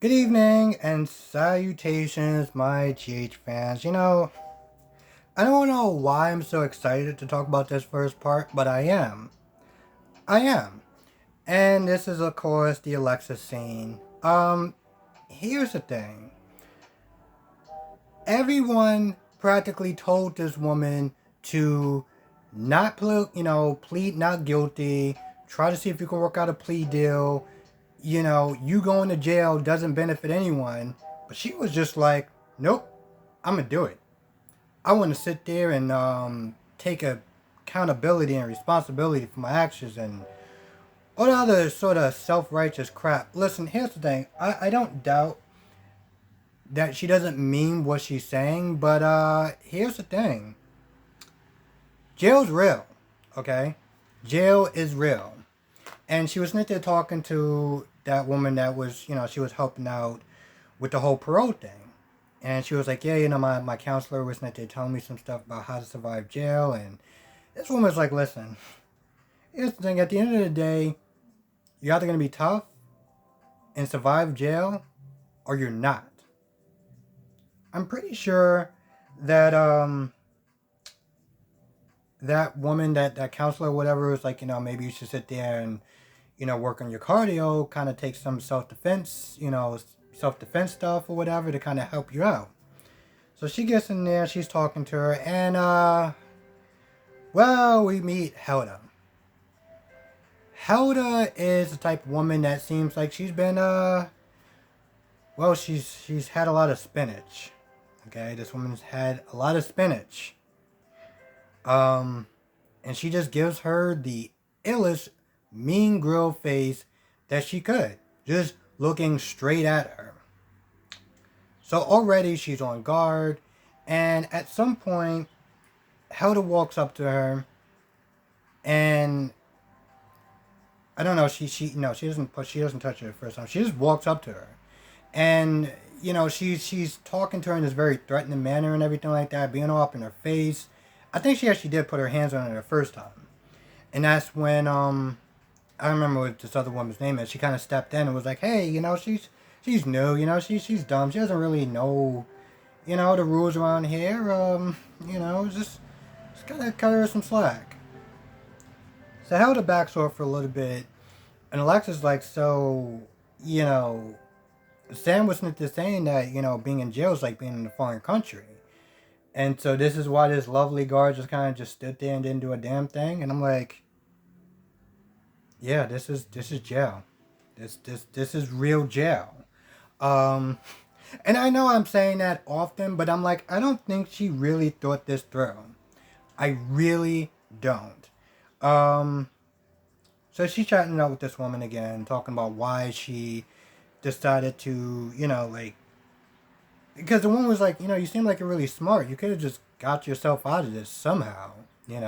Good evening and salutations, my GH fans. I don't know why I'm so excited to talk about this first part, but I am. I am. And this is, of course, the Alexa scene. Here's the thing. Everyone practically told this woman to not plead not guilty, try to see if you can work out a plea deal. You going to jail doesn't benefit anyone. But she was just like, nope, I'm going to do it. I want to sit there and take accountability and responsibility for my actions and all the other sort of self-righteous crap. Listen, here's the thing. I don't doubt that she doesn't mean what she's saying, but here's the thing. Jail's real, okay? Jail is real. And she was sitting there talking to that woman that was, she was helping out with the whole parole thing. And she was like, yeah, my counselor was sitting there telling me some stuff about how to survive jail. And this woman was like, listen, here's the thing. At the end of the day, you're either going to be tough and survive jail or you're not. I'm pretty sure that that woman, that counselor, whatever, was like, maybe you should sit there and, work on your cardio, kind of take some self-defense, self-defense stuff or whatever to kind of help you out. So she gets in there, she's talking to her, and, we meet Helda. Helda is the type of woman that seems like she's been, she's had a lot of spinach. Okay, this woman's had a lot of spinach. And she just gives her the illest mean grill face that she could, just looking straight at her. So already she's on guard, and at some point, Helda walks up to her, and I don't know. She doesn't touch her the first time. She just walks up to her, and she's talking to her in this very threatening manner and everything like that, being all up in her face. I think she actually did put her hands on her the first time, and that's when I don't remember what this other woman's name is. She kind of stepped in and was like, hey, she's new, she's dumb. She doesn't really know, the rules around here. Just gotta cut her some slack. So Helda backs off for a little bit, and Alexa's like, so, Sam was just saying that, being in jail is like being in a foreign country. And so this is why this lovely guard just kind of just stood there and didn't do a damn thing. And I'm like, yeah, this is jail. This is real jail. Um, and I know I'm saying that often, but I'm like, I don't think she really thought this through. I really don't. Um, so she's chatting out with this woman again, talking about why she decided to, because the woman was like, you seem like you're really smart. You could have just got yourself out of this somehow. You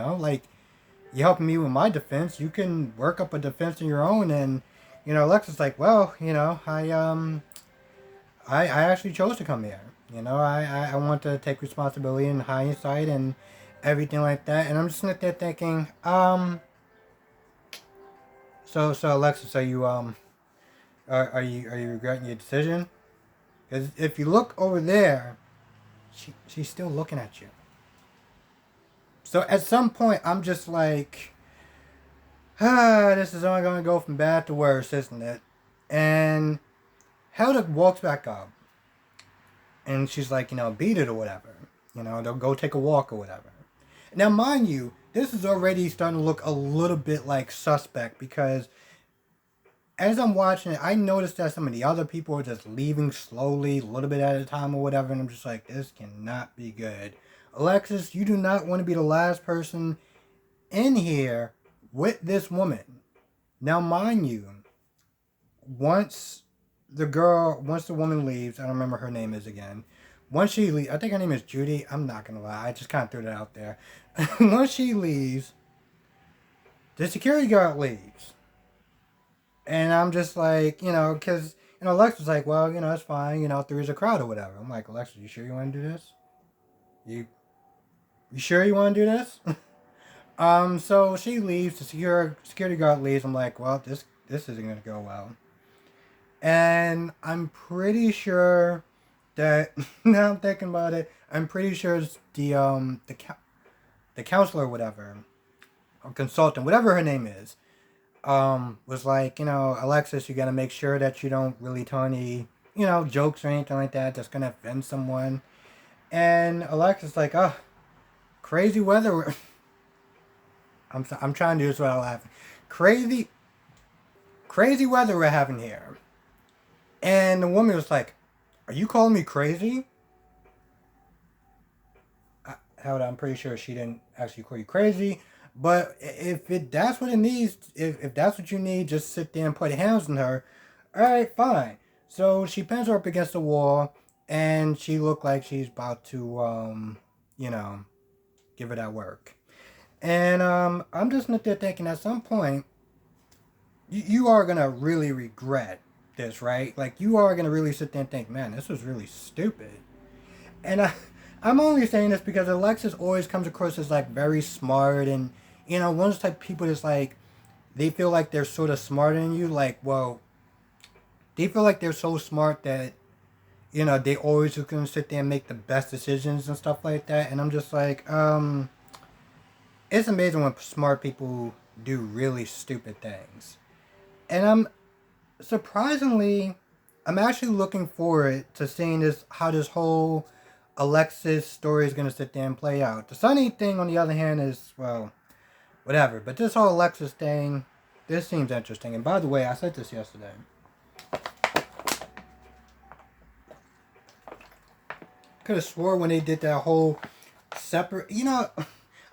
helping me with my defense. You can work up a defense of your own. And, Alexa's like, well, I actually chose to come here. I want to take responsibility in hindsight and everything like that. And I'm just sitting there thinking, so Alexa, so you are you regretting your decision? Because if you look over there, she's still looking at you. So at some point, I'm just like, this is only going to go from bad to worse, isn't it? And Helda walks back up. And she's like, beat it or whatever. They'll go take a walk or whatever. Now, mind you, this is already starting to look a little bit like suspect because as I'm watching it, I noticed that some of the other people are just leaving slowly, a little bit at a time or whatever. And I'm just like, this cannot be good. Alexis, you do not want to be the last person in here with this woman. Now, mind you, once the woman leaves, I don't remember her name is again. Once she leaves, I think her name is Judy. I'm not going to lie. I just kind of threw that out there. Once she leaves, the security guard leaves. And I'm just like, because, Alexa's like, well, it's fine, if there is a crowd or whatever. I'm like, Alexa, you sure you want to do this? You sure you want to do this? So she leaves, the security guard leaves. I'm like, well, this isn't going to go well. And I'm pretty sure that now I'm thinking about it, I'm pretty sure it's the counselor or whatever, or consultant, whatever her name is, was like, Alexis, you gotta make sure that you don't really tell any, jokes or anything like that that's gonna offend someone. And Alexis like, oh, crazy weather. I'm trying to do this without laughing. Crazy, crazy weather we're having here. And the woman was like, are you calling me crazy? Hell, I'm pretty sure she didn't actually call you crazy. But that's what it needs, if that's what you need, just sit there and put hands on her. All right, fine. So she pins her up against the wall, and she looked like she's about to, you know, give her that work. And I'm just not there thinking at some point, you are gonna really regret this, right? Like you are gonna really sit there and think, man, this was really stupid. And I'm only saying this because Alexis always comes across as like very smart, and one of those type of people that's like they feel like they're sort of smarter than you. Like, well, they feel like they're so smart that they always just gonna sit there and make the best decisions and stuff like that. And I'm just like, it's amazing when smart people do really stupid things. And surprisingly, I'm actually looking forward to seeing this how this whole Alexis story is gonna sit there and play out. The Sunny thing, on the other hand, is well, whatever. But this whole Alexis thing, this seems interesting. And by the way, I said this yesterday. Could have swore when they did that whole separate,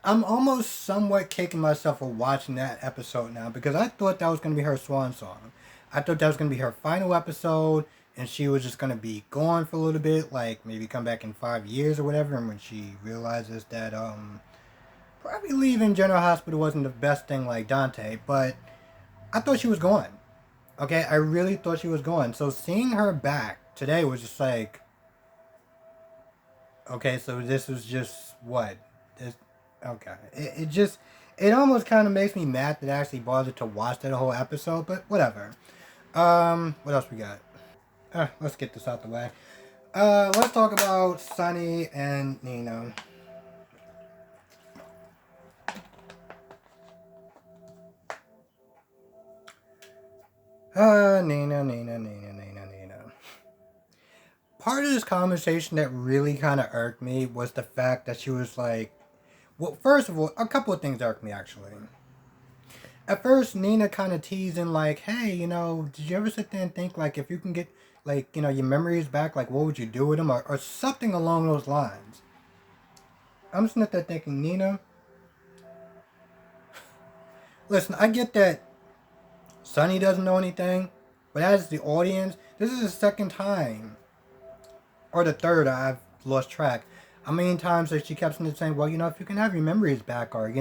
I'm almost somewhat kicking myself for watching that episode now because I thought that was going to be her swan song. I thought that was going to be her final episode and she was just going to be gone for a little bit, like maybe come back in 5 years or whatever. And when she realizes that probably leaving General Hospital wasn't the best thing like Dante, but I thought she was gone. Okay, I really thought she was gone. So seeing her back today was just like, okay, so this was just what? This, okay. It just, it almost kind of makes me mad that I actually bothered to watch that whole episode, but whatever. What else we got? Let's get this out the way. Let's talk about Sunny and Nina. Nina. Part of this conversation that really kind of irked me was the fact that she was like, well, first of all, a couple of things irked me actually. At first, Nina kind of teasing like, "Hey, did you ever sit there and think like if you can get like your memories back, like what would you do with them, or something along those lines?" I'm sitting there thinking, Nina, listen, I get that Sunny doesn't know anything, but as the audience, this is the second time or the third I've lost track. How many times that she kept saying, "Well, if you can have your memories back, or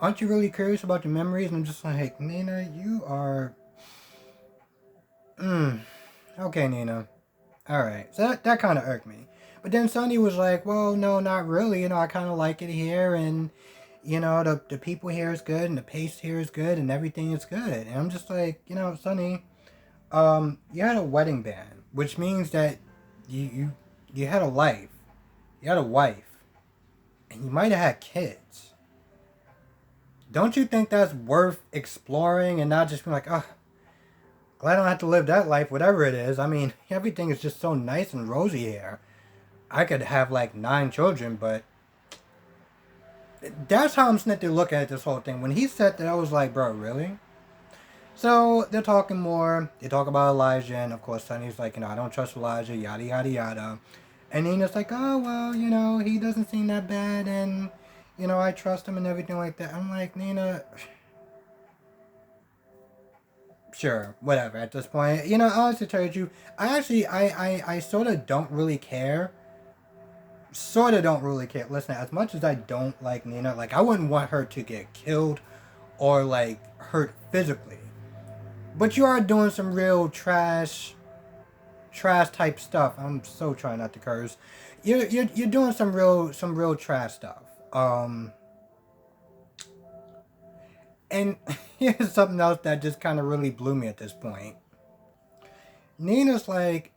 aren't you really curious about your memories?" And I'm just like, Nina, you are. Okay, Nina. All right, so that kind of irked me. But then Sunny was like, "Well, no, not really. I kind of like it here, and the people here is good, and the pace here is good, and everything is good." And I'm just like, Sunny, you had a wedding band, which means that you had a life, you had a wife, and you might have had kids. Don't you think that's worth exploring and not just being like, oh, glad I don't have to live that life, whatever it is. I mean, everything is just so nice and rosy here. I could have like 9 children, but that's how I'm sitting there looking at this whole thing. When he said that, I was like, bro, really? So they're talking more. They talk about Elijah, and of course, Sonny's like, I don't trust Elijah, yada, yada, yada. And Nina's like, oh, well, he doesn't seem that bad, and, I trust him and everything like that. I'm like, Nina, sure, whatever at this point. Honestly, tell you, I sort of don't really care. Sort of don't really care. Listen, as much as I don't like Nina, like, I wouldn't want her to get killed or, like, hurt physically. But you are doing some real trash type stuff. I'm so trying not to curse. You're doing some real trash stuff. And here's something else that just kind of really blew me at this point. Nina's like,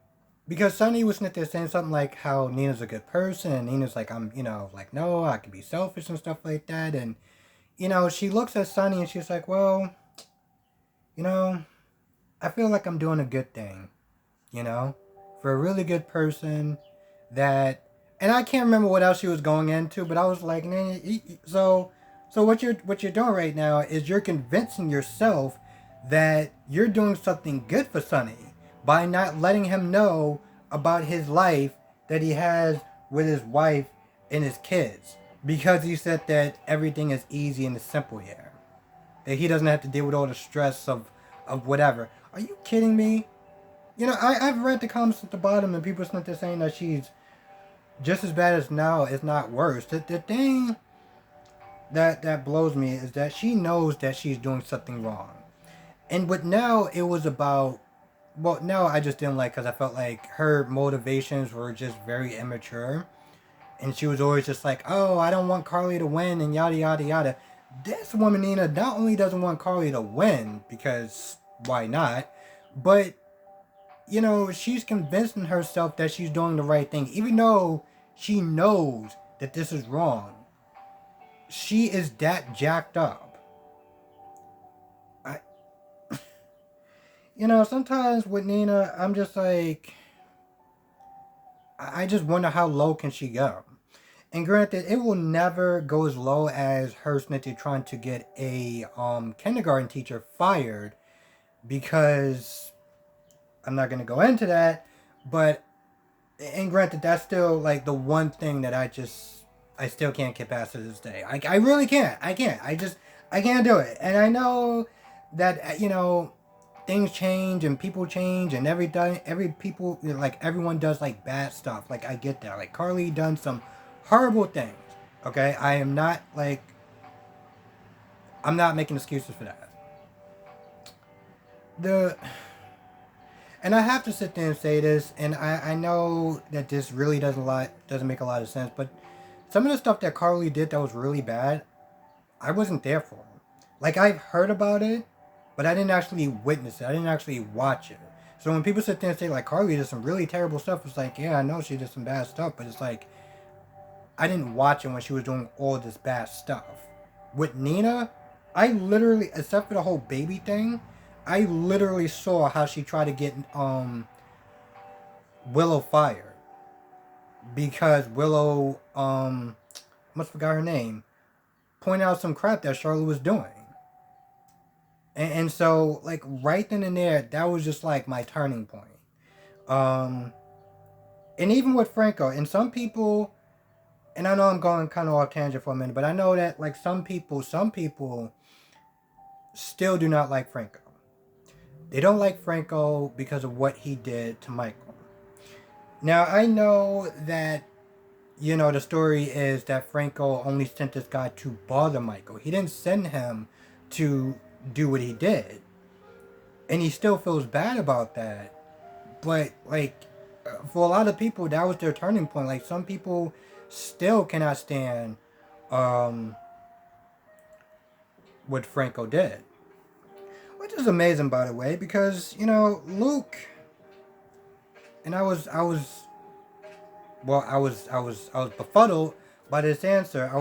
because Sonny was sitting there saying something like how Nina's a good person, and Nina's like, I'm, like, no, I can be selfish and stuff like that. And, she looks at Sonny and she's like, well, you know, I feel like I'm doing a good thing, you know, for a really good person that, and I can't remember what else she was going into, but I was like, nah, so what you're doing right now is you're convincing yourself that you're doing something good for Sonny by not letting him know about his life that he has with his wife and his kids, because he said that everything is easy and simple here, that he doesn't have to deal with all the stress of whatever. Are you kidding me? I've read the comments at the bottom and people are saying that she's just as bad as now, if not worse. The thing that blows me is that she knows that she's doing something wrong. And with now, it was about, well, now I just didn't like because I felt like her motivations were just very immature. And she was always just like, oh, I don't want Carly to win and yada, yada, yada. This woman, Nina, not only doesn't want Carly to win, because why not, but she's convincing herself that she's doing the right thing, even though she knows that this is wrong. She is that jacked up. I, sometimes with Nina, I'm just like, I just wonder how low can she go. And granted, it will never go as low as her snitty trying to get a kindergarten teacher fired, because I'm not gonna go into that, but and granted, that's still like the one thing that I still can't get past to this day. I really can't. I can't. I can't do it. And I know that things change and people change and every people, like everyone does like bad stuff. Like I get that. Like Carly done some horrible things. Okay, I'm not making excuses for that. The And I have to sit there and say this, and I know that this really doesn't make a lot of sense, but some of the stuff that Carly did that was really bad, I wasn't there for. Like I've heard about it, but I didn't actually witness it. I didn't actually watch it. So when people sit there and say like Carly did some really terrible stuff, it's like, yeah, I know she did some bad stuff, but it's like I didn't watch it when she was doing all this bad stuff. With Nina, I literally, except for the whole baby thing, I literally saw how she tried to get Willow fired because Willow must forgot her name, pointed out some crap that Charlotte was doing. And so like right then and there, that was just like my turning point. Um and even with Franco, and some people, and I know I'm going kind of off tangent for a minute, but I know that like some people still do not like Franco. They don't like Franco because of what he did to Michael. Now I know that the story is that Franco only sent this guy to bother Michael. He didn't send him to do what he did. And he still feels bad about that. But, like, for a lot of people, that was their turning point. Like, some people still cannot stand what Franco did. Which is amazing, by the way, because, Luke, and I was befuddled by this answer.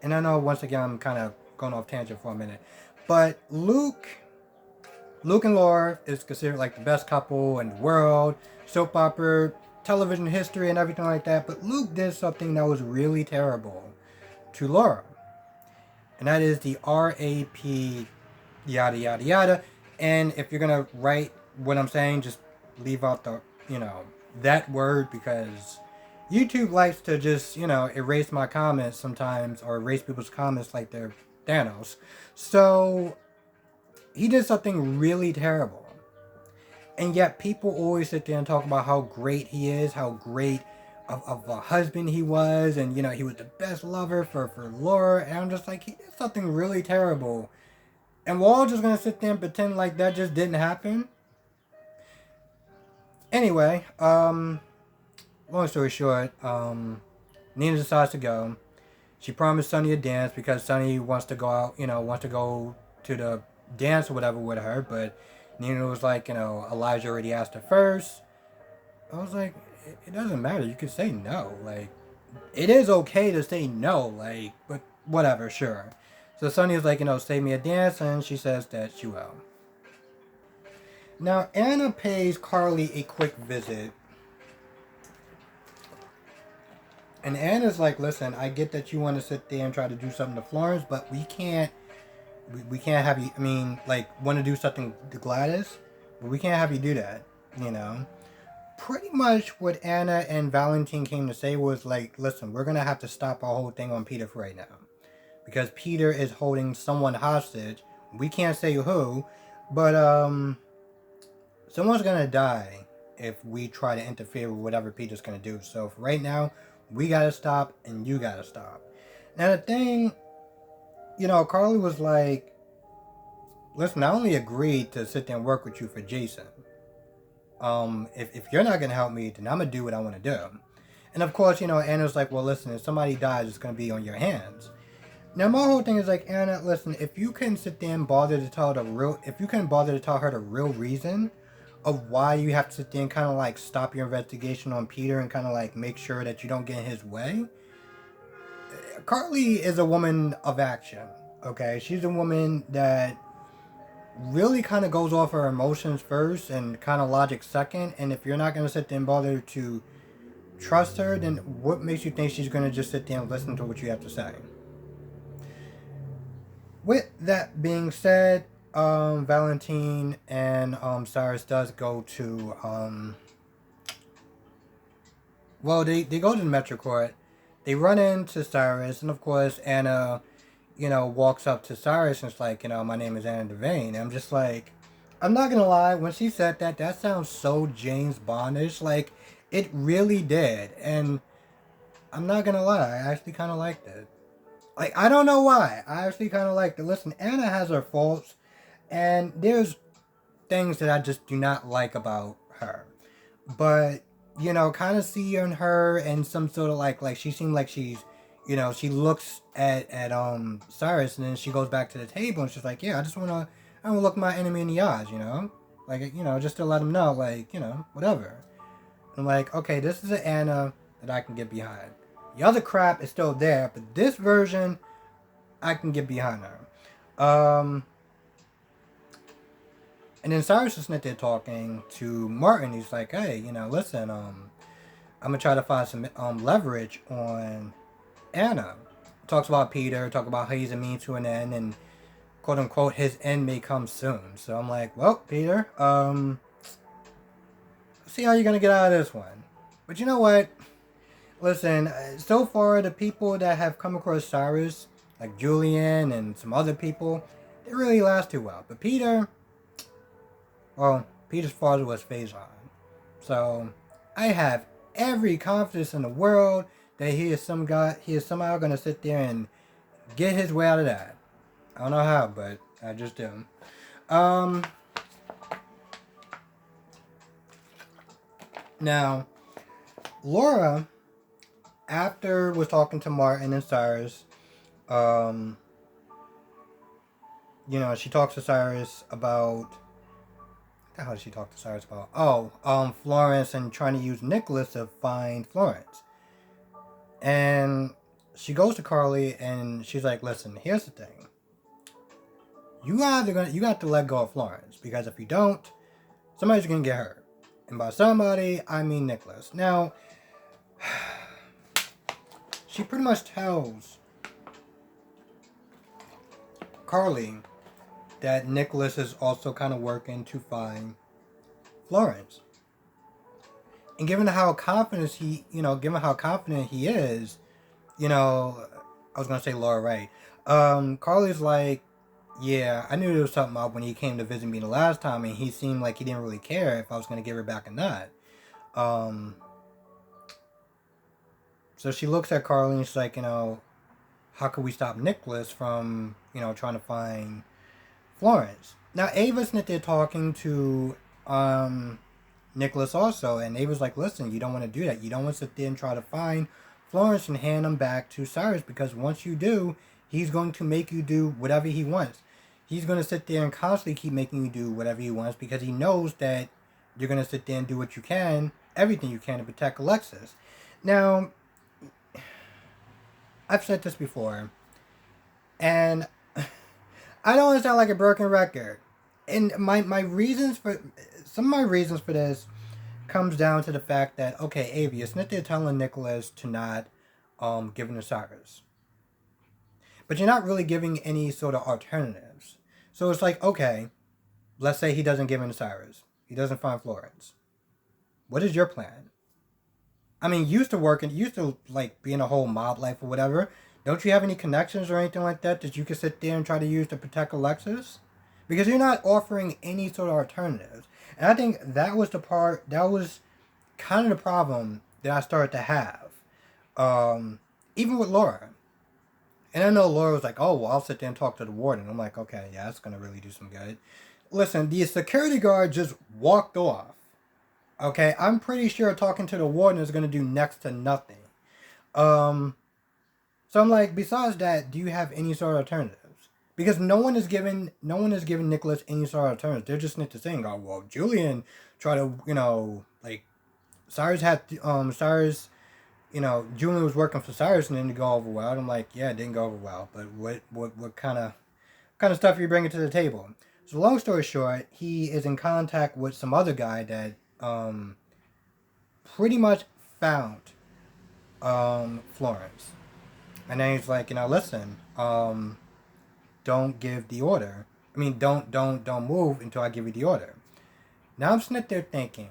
And I know once again I'm kind of going off tangent for a minute, but Luke and Laura is considered like the best couple in the world, soap opera, television history, and everything like that. But Luke did something that was really terrible to Laura, and that is the RAP, yada yada yada. And if you're gonna write what I'm saying, just leave out the that word, because YouTube likes to just, erase my comments sometimes, or erase people's comments like they're Thanos. So, he did something really terrible. And yet, people always sit there and talk about how great he is, how great of a husband he was, and, he was the best lover for Laura. And I'm just like, he did something really terrible. And we're all just going to sit there and pretend like that just didn't happen. Anyway, long story short, Nina decides to go. She promised Sonny a dance because Sonny wants to go out, wants to go to the dance or whatever with her, but Nina was like, Elijah already asked her first. I was like, it doesn't matter. You can say no. Like, it is okay to say no. Like, but whatever, sure. So Sonny was like, save me a dance, and she says that she will. Now, Anna pays Carly a quick visit. And Anna's like, listen, I get that you want to sit there and try to do something to Florence, but we can't have you, want to do something to Gladys, but we can't have you do that, Pretty much what Anna and Valentine came to say was like, listen, we're going to have to stop our whole thing on Peter for right now. Because Peter is holding someone hostage. We can't say who, but someone's going to die if we try to interfere with whatever Peter's going to do. So for right now, we got to stop and you got to stop. Now the thing, Carly was like, listen, I only agreed to sit there and work with you for Jason. If you're not going to help me, then I'm going to do what I want to do. And of course, Anna's like, well, listen, if somebody dies, it's going to be on your hands. Now, my whole thing is like, Anna, listen, if you can sit there and bother to tell her the real reason of why you have to sit there and kind of like stop your investigation on Peter and kind of like make sure that you don't get in his way. Carly is a woman of action, okay? She's a woman that really kind of goes off her emotions first and kind of logic second. And if you're not going to sit there and bother to trust her, then what makes you think she's going to just sit there and listen to what you have to say? With that being said, Valentine and Cyrus does go to they go to the Metro Court. They run into Cyrus, and of course Anna, walks up to Cyrus and it's like, my name is Anna Devane. And I'm just like, I'm not gonna lie, when she said that sounds so James Bondish. Like, it really did. And I'm not gonna lie, I actually kind of liked it. Like, I don't know why. I actually kind of liked it. Listen, Anna has her faults, and there's things that I just do not like about her. But, kind of seeing her and some sort of like she seemed like she's, she looks at Cyrus and then she goes back to the table and she's like, yeah, I want to look my enemy in the eyes, like, just to let him know, like, whatever. I'm like, okay, this is an Anna that I can get behind. The other crap is still there, but this version, I can get behind her. And then Cyrus is there talking to Martin. He's like, hey, listen, I'm going to try to find some leverage on Anna. Talks about Peter, talk about how he's a means to an end, and quote unquote, his end may come soon. So I'm like, well, Peter, see how you're going to get out of this one. But you know what? Listen, so far, the people that have come across Cyrus, like Julian and some other people, they really last too well. But Peter, well, Peter's father was Faison. So, I have every confidence in the world that he is somehow going to sit there and get his way out of that. I don't know how, but I just do. Now, Laura, after was talking to Martin and Cyrus, she talks to Cyrus about, what the hell did she talk to Cyrus about? Florence and trying to use Nicholas to find Florence. And she goes to Carly and she's like, listen, here's the thing. You got to let go of Florence, because if you don't, somebody's going to get hurt. And by somebody, I mean Nicholas. Now, she pretty much tells Carly that Nicholas is also kind of working to find Florence. And given how confident he is, I was going to say Laura, right? Carly's like, yeah, I knew there was something up when he came to visit me the last time, and he seemed like he didn't really care if I was going to give her back or not. So she looks at Carly and she's like, how could we stop Nicholas from, trying to find Florence? Now, Ava's not there talking to Nicholas also, and Ava's like, listen, you don't want to do that. You don't want to sit there and try to find Florence and hand him back to Cyrus, because once you do, he's going to make you do whatever he wants. he's going to sit there and constantly keep making you do whatever he wants because he knows that you're going to sit there and do what you can, everything you can to protect Alexis. Now, I've said this before, and I don't want to sound like a broken record. And my reasons for some of my reasons for this comes down to the fact that okay, Avi, it's not they're telling Nicholas to not give him the Cyrus, but you're not really giving any sort of alternatives. So it's like okay, let's say he doesn't give in to Cyrus, he doesn't find Florence. What is your plan? I mean, you used to work and used to like be in a whole mob life or whatever. Don't you have any connections or anything like that that you could sit there and try to use to protect Alexis? Because you're not offering any sort of alternatives. And I think that was the part that was kind of the problem that I started to have. Even with Laura. And I know Laura was like, oh, well, I'll sit there and talk to the warden. I'm like, okay, yeah, that's going to really do some good. Listen, the security guard just walked off. Okay, I'm pretty sure talking to the warden is going to do next to nothing. So I'm like, besides that, do you have any sort of alternatives? Because no one is giving Nicholas any sort of alternatives. They're just saying, oh well, Julian tried to, like Cyrus had Cyrus, Julian was working for Cyrus and it didn't go over well. And I'm like, yeah, it didn't go over well. But what kind of stuff are you bringing to the table? So long story short, he is in contact with some other guy that pretty much found Florence. And then he's like, listen, don't give the order. I mean, don't move until I give you the order. Now I'm sitting there thinking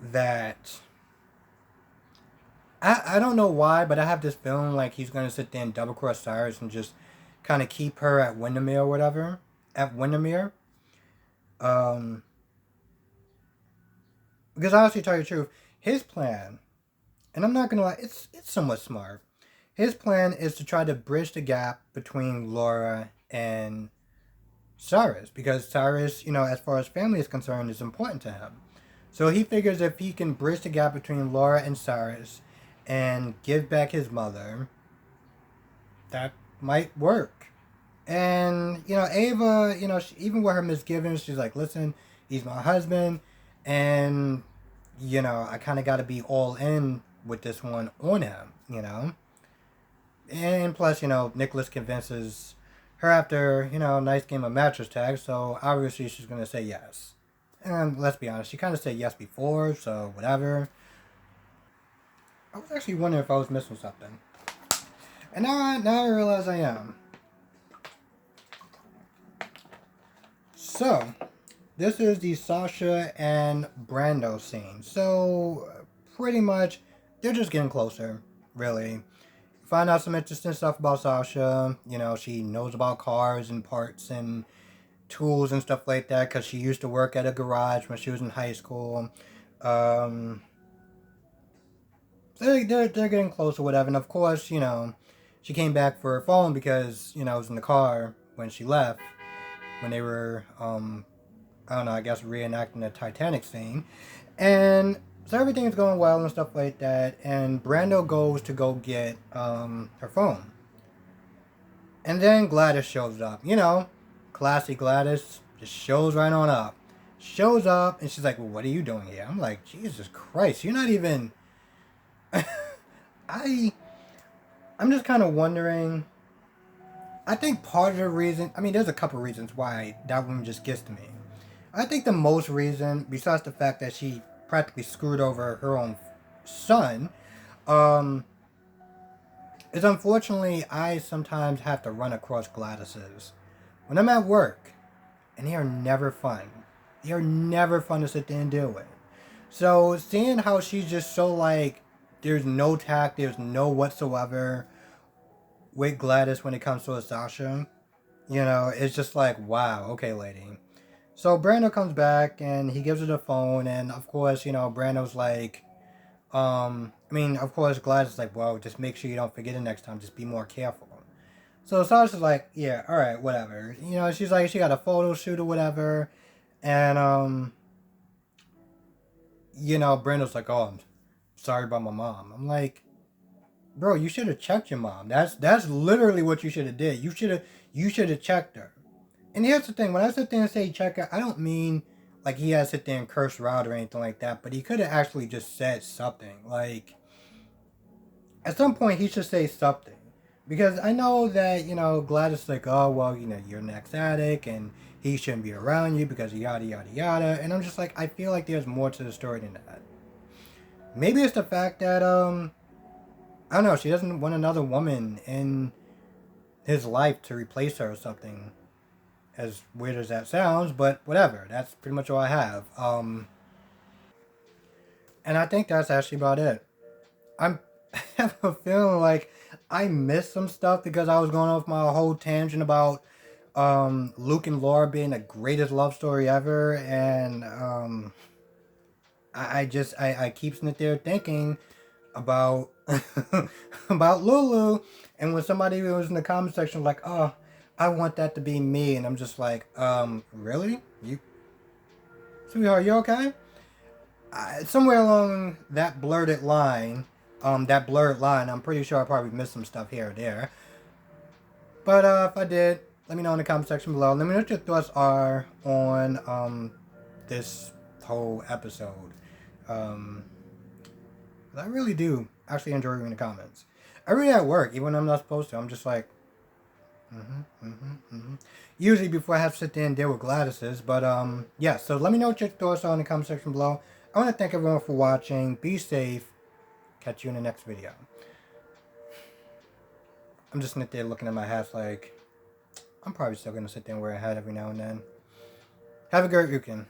that I don't know why, but I have this feeling like he's gonna sit there and double cross Cyrus and just kind of keep her at Windermere or whatever. At Windermere. Because honestly, tell you the truth, his plan, and I'm not gonna lie, it's somewhat smart. His plan is to try to bridge the gap between Laura and Cyrus because Cyrus, as far as family is concerned, is important to him. So he figures if he can bridge the gap between Laura and Cyrus and give back his mother, that might work. And, Ava, even with her misgivings, she's like, listen, he's my husband, and, I kind of got to be all in with this one on him. And plus, Nicholas convinces her after, a nice game of mattress tag, so obviously she's going to say yes. And let's be honest, she kind of said yes before, so whatever. I was actually wondering if I was missing something. And now I realize I am. So, this is the Sasha and Brando scene. So, pretty much, they're just getting closer, really. Find out some interesting stuff about Sasha. She knows about cars and parts and tools and stuff like that because she used to work at a garage when she was in high school. So they're getting close or whatever. And of course, she came back for her phone because, it was in the car when she left. When they were, I don't know, I guess reenacting the Titanic scene. And so everything is going well and stuff like that. And Brando goes to go get her phone. And then Gladys shows up. Classy Gladys just shows right on up. Shows up and she's like, well, what are you doing here? I'm like, Jesus Christ, you're not even... I'm just kind of wondering... I think part of the reason... I mean, there's a couple reasons why that woman just gets to me. I think the most reason, besides the fact that she practically screwed over her own son, is unfortunately I sometimes have to run across Gladys's when I'm at work, and they are never fun. They are never fun to sit there and deal with. So seeing how she's just so like, there's no tact, there's no whatsoever with Gladys when it comes to a Sasha, it's just like, wow, okay, lady. So Brando comes back and he gives her the phone, and of course, Brando's like, of course, Gladys is like, well, just make sure you don't forget it next time. Just be more careful. So Sasha's like, yeah, all right, whatever. She's like, she got a photo shoot or whatever, and Brando's like, oh, I'm sorry about my mom. I'm like, bro, you should have checked your mom. That's literally what you should have did. You should have checked her. And here's the thing: when I sit there and say check out, I don't mean like he has to sit there and curse her out or anything like that. But he could have actually just said something. Like at some point, he should say something. Because I know that Gladys is like, oh well, you're an ex-addict and he shouldn't be around you because yada yada yada. And I'm just like, I feel like there's more to the story than that. Maybe it's the fact that I don't know, she doesn't want another woman in his life to replace her or something. As weird as that sounds, but whatever. That's pretty much all I have. And I think that's actually about it. I'm I have a feeling like I missed some stuff because I was going off my whole tangent about Luke and Laura being the greatest love story ever, and I keep sitting there thinking about about Lulu, and when somebody was in the comment section like, oh, I want that to be me, and I'm just like, really? Sweetheart, you okay? Somewhere along that blurred line, I'm pretty sure I probably missed some stuff here or there. But if I did, let me know in the comment section below. Let me know what your thoughts are on this whole episode. Um, I really do actually enjoy reading the comments. I read it at work, even when I'm not supposed to. I'm just like, usually before I have to sit there and deal with Gladys's. But yeah. So let me know what your thoughts are in the comment section below. I want to thank everyone for watching. Be safe. Catch you in the next video. I'm just sitting there looking at my hats like, I'm probably still going to sit there and wear a hat every now and then. Have a great weekend.